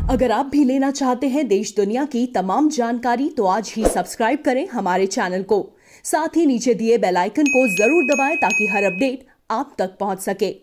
अगर आप भी लेना चाहते हैं देश दुनिया की तमाम जानकारी तो आज ही सब्सक्राइब करें हमारे चैनल को। साथ ही नीचे दिए बेल आइकन को जरूर दबाएं ताकि हर अपडेट आप तक पहुंच सके।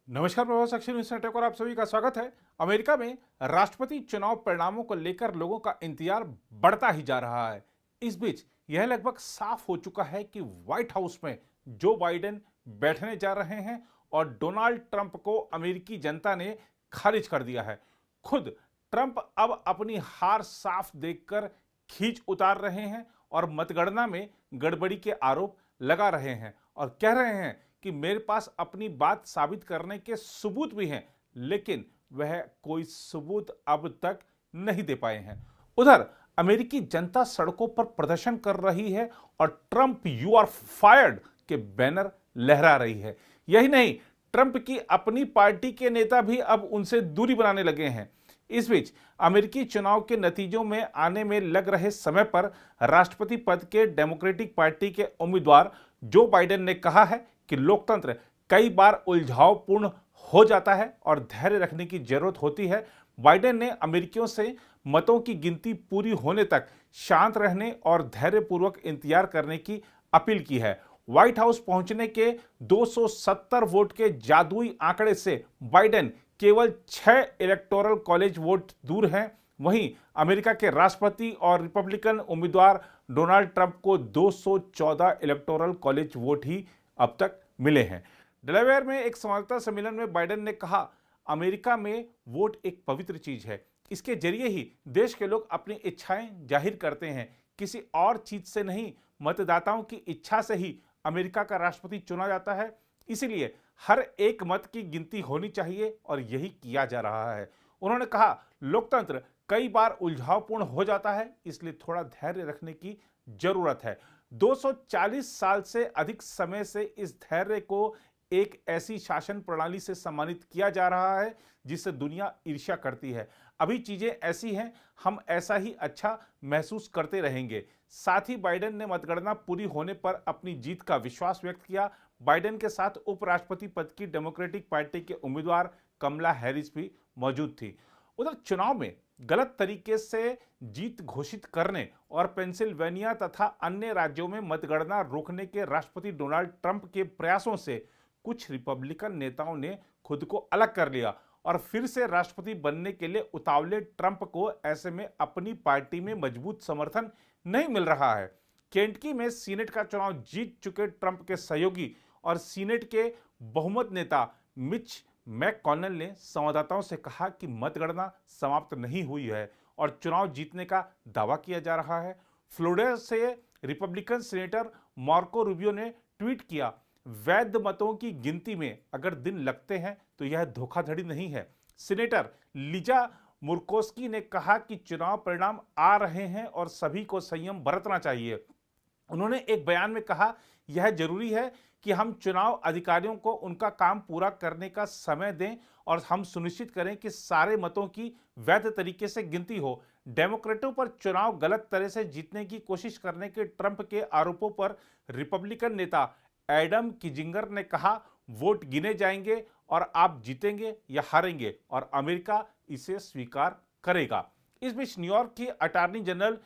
नमस्कार, प्रभाव साक्षी न्यूज नेटवर्क और आप सभी का स्वागत है। अमेरिका में राष्ट्रपति चुनाव परिणामों को लेकर लोगों का इंतजार बढ़ता ही जा रहा है। इस बीच यह लगभग साफ हो चुका है कि व्हाइट हाउस में जो बाइडेन बैठने जा रहे हैं और डोनाल्ड ट्रंप को अमेरिकी जनता ने खारिज कर दिया है। खुद ट्रंप अब अपनी हार साफ देखकर खींच उतार रहे हैं और मतगणना में गड़बड़ी के आरोप लगा रहे हैं और कह रहे हैं कि मेरे पास अपनी बात साबित करने के सबूत भी हैं, लेकिन वह कोई सबूत अब तक नहीं दे पाए हैं। उधर अमेरिकी जनता सड़कों पर प्रदर्शन कर रही है और ट्रंप यू आर फायर्ड के बैनर लहरा रही है। यही नहीं, ट्रंप की अपनी पार्टी के नेता भी अब उनसे दूरी बनाने लगे हैं। इस बीच अमेरिकी चुनाव के नतीजों में आने में लग रहे समय पर राष्ट्रपति पद के डेमोक्रेटिक पार्टी के उम्मीदवार जो बाइडेन ने कहा है कि लोकतंत्र कई बार उलझावपूर्ण हो जाता है और धैर्य रखने की जरूरत होती है। बाइडेन ने अमेरिकियों से मतों की गिनती पूरी होने तक शांत रहने और धैर्यपूर्वक इंतजार करने की अपील की है। व्हाइट हाउस पहुंचने के 270 वोट के जादुई आंकड़े से बाइडेन केवल 6 इलेक्टोरल कॉलेज वोट दूर हैं। वहीं अमेरिका के राष्ट्रपति और रिपब्लिकन उम्मीदवार डोनाल्ड ट्रंप को 214 इलेक्टोरल कॉलेज वोट ही अब तक मिले हैं। डेलावेयर में एक संवाददाता सम्मेलन में बाइडेन ने कहा, अमेरिका में वोट एक पवित्र चीज है। इसके जरिए ही देश के लोग अपनी इच्छाएं जाहिर करते हैं, किसी और चीज से नहीं। मतदाताओं की इच्छा से ही अमेरिका का राष्ट्रपति चुना जाता है। इसीलिए हर एक मत की गिनती होनी चाहिए और यही किया जा रहा है। उन्होंने कहा, लोकतंत्र कई बार उलझावपूर्ण हो जाता है, इसलिए थोड़ा धैर्य रखने की जरूरत है। 240 साल से अधिक समय से इस धैर्य को एक ऐसी शासन प्रणाली से सम्मानित किया जा रहा है जिससे दुनिया ईर्ष्या करती है। अभी चीजें ऐसी हैं, हम ऐसा ही अच्छा महसूस करते रहेंगे। साथ ही बाइडेन ने मतगणना पूरी होने पर अपनी जीत का विश्वास व्यक्त किया। बाइडेन के साथ उपराष्ट्रपति पद की डेमोक्रेटिक पार्टी के उम्मीदवार कमला हैरिस भी मौजूद थी। उधर चुनाव में गलत तरीके से जीत घोषित करने और पेंसिल्वेनिया तथा अन्य राज्यों में मतगणना रोकने के राष्ट्रपति डोनाल्ड ट्रंप के प्रयासों से कुछ रिपब्लिकन नेताओं ने खुद को अलग कर लिया और फिर से राष्ट्रपति बनने के लिए उतावले ट्रंप को ऐसे में अपनी पार्टी में मजबूत समर्थन नहीं मिल रहा है। केंटकी में सीनेट का चुनाव जीत चुके ट्रंप के सहयोगी और सीनेट के बहुमत नेता मिच मैककॉनेल ने संवाददाताओं से कहा कि मतगणना समाप्त नहीं हुई है और चुनाव जीतने का दावा किया जा रहा है। फ्लोरिडा से रिपब्लिकन सेनेटर मार्को रूबियो ने ट्वीट किया, वैध मतों की गिनती में अगर दिन लगते हैं तो यह धोखाधड़ी नहीं है। सीनेटर लिजा मुर्कोस्की ने कहा कि चुनाव परिणाम आ रहे हैं और सभी को संयम बरतना चाहिए। उन्होंने एक बयान में कहा, यह जरूरी है कि हम चुनाव अधिकारियों को उनका काम पूरा करने का समय दें और हम सुनिश्चित करें कि सारे मतों की वैध तरीके से गिनती हो। डेमोक्रेटों पर चुनाव गलत तरह से जीतने की कोशिश करने के ट्रंप के आरोपों पर रिपब्लिकन नेता एडम किजिंगर ने कहा, वोट गिने जाएंगे और आप जीतेंगे या हारेंगे और अमेरिका इसे स्वीकार करेगा। इस बीच न्यूयॉर्क की अटॉर्नी जनरल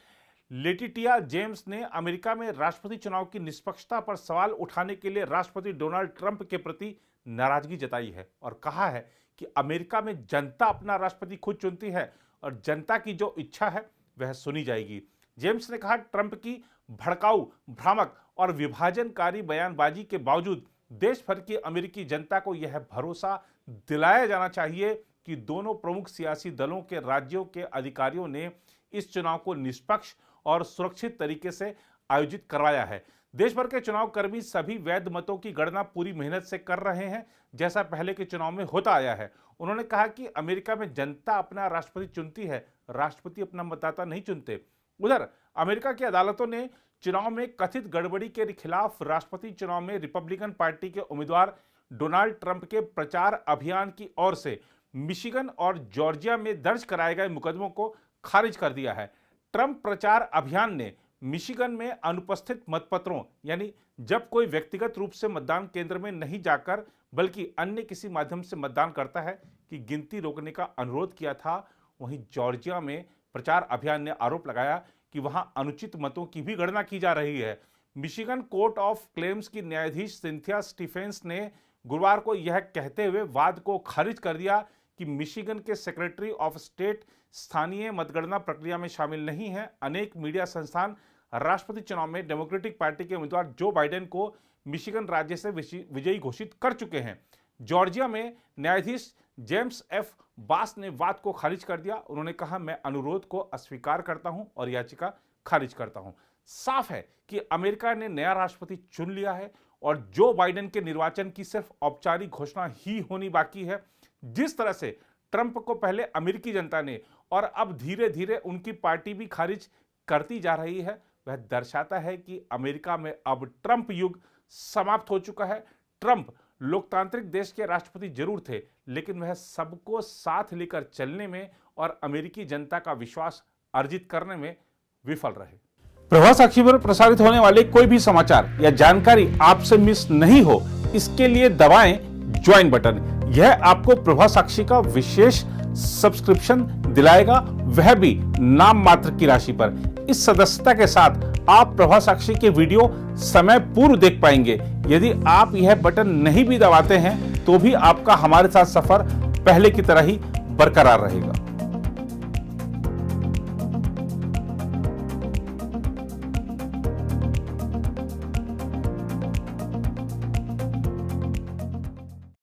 लेटिटिया जेम्स ने अमेरिका में राष्ट्रपति चुनाव की निष्पक्षता पर सवाल उठाने के लिए राष्ट्रपति डोनाल्ड ट्रंप के प्रति नाराजगी जताई है और कहा है कि अमेरिका में जनता अपना राष्ट्रपति खुद चुनती है और जनता की जो इच्छा है वह सुनी जाएगी। जेम्स ने कहा, ट्रंप की भड़काऊ, भ्रामक और विभाजनकारी बयानबाजी के बावजूद देश भर की अमेरिकी जनता को यह भरोसा दिलाया जाना चाहिए कि दोनों प्रमुख सियासी दलों के राज्यों के अधिकारियों ने इस चुनाव को निष्पक्ष और सुरक्षित तरीके से आयोजित करवाया है। देश भर के चुनाव कर्मी सभी वैध मतों की गणना पूरी मेहनत से कर रहे हैं, जैसा पहले के चुनाव में होता आया है। उन्होंने कहा कि अमेरिका में जनता अपना राष्ट्रपति चुनती है, राष्ट्रपति अपना मतदाता नहीं चुनते। उधर अमेरिका की अदालतों ने चुनाव में कथित गड़बड़ी के खिलाफ राष्ट्रपति चुनाव में रिपब्लिकन पार्टी के उम्मीदवार डोनाल्ड ट्रंप के प्रचार अभियान की ओर से मिशिगन और जॉर्जिया में दर्ज कराए गए मुकदमों को खारिज कर दिया है। ट्रंप प्रचार अभियान ने मिशिगन में अनुपस्थित मतपत्रों, यानी जब कोई व्यक्तिगत रूप से मतदान केंद्र में नहीं जाकर बल्कि अन्य किसी माध्यम से मतदान करता है, की गिनती रोकने का अनुरोध किया था। वहीं जॉर्जिया में प्रचार अभियान ने आरोप लगाया कि वहां अनुचित मतों की भी गणना की जा रही है। मिशिगन कोर्ट ऑफ क्लेम्स की न्यायाधीश सिंथिया स्टीफेंस ने गुरुवार को यह कहते हुए वाद को खारिज कर दिया कि मिशिगन के सेक्रेटरी ऑफ स्टेट स्थानीय मतगणना प्रक्रिया में शामिल नहीं है। अनेक मीडिया संस्थान राष्ट्रपति चुनाव में डेमोक्रेटिक पार्टी के उम्मीदवार जो बाइडेन को मिशिगन राज्य से विजयी घोषित कर चुके हैं। जॉर्जिया में न्यायाधीश जेम्स एफ बास ने वाद को खारिज कर दिया। उन्होंने कहा, मैं अनुरोध को अस्वीकार करता हूं और याचिका खारिज करता हूं। साफ है कि अमेरिका ने नया राष्ट्रपति चुन लिया है और जो बाइडेन के निर्वाचन की सिर्फ औपचारिक घोषणा ही होनी बाकी है। जिस तरह से ट्रंप को पहले अमेरिकी जनता ने और अब धीरे धीरे उनकी पार्टी भी खारिज करती जा रही है, वह दर्शाता है कि अमेरिका में अब ट्रंप युग समाप्त हो चुका है। ट्रंप लोकतांत्रिक देश के राष्ट्रपति जरूर थे, लेकिन वह सबको साथ लेकर चलने में और अमेरिकी जनता का विश्वास अर्जित करने में विफल रहे। प्रभा साक्षी पर प्रसारित होने वाले कोई भी समाचार या जानकारी आपसे मिस नहीं हो, इसके लिए दबाएं ज्वाइन बटन। यह आपको प्रभा साक्षी का विशेष सब्सक्रिप्शन दिलाएगा, वह भी नाम मात्र की राशि पर। इस सदस्यता के साथ आप प्रभा साक्षी के वीडियो समय पूर्व देख पाएंगे। यदि आप यह बटन नहीं भी दबाते हैं तो भी आपका हमारे साथ सफर पहले की तरह ही बरकरार रहेगा।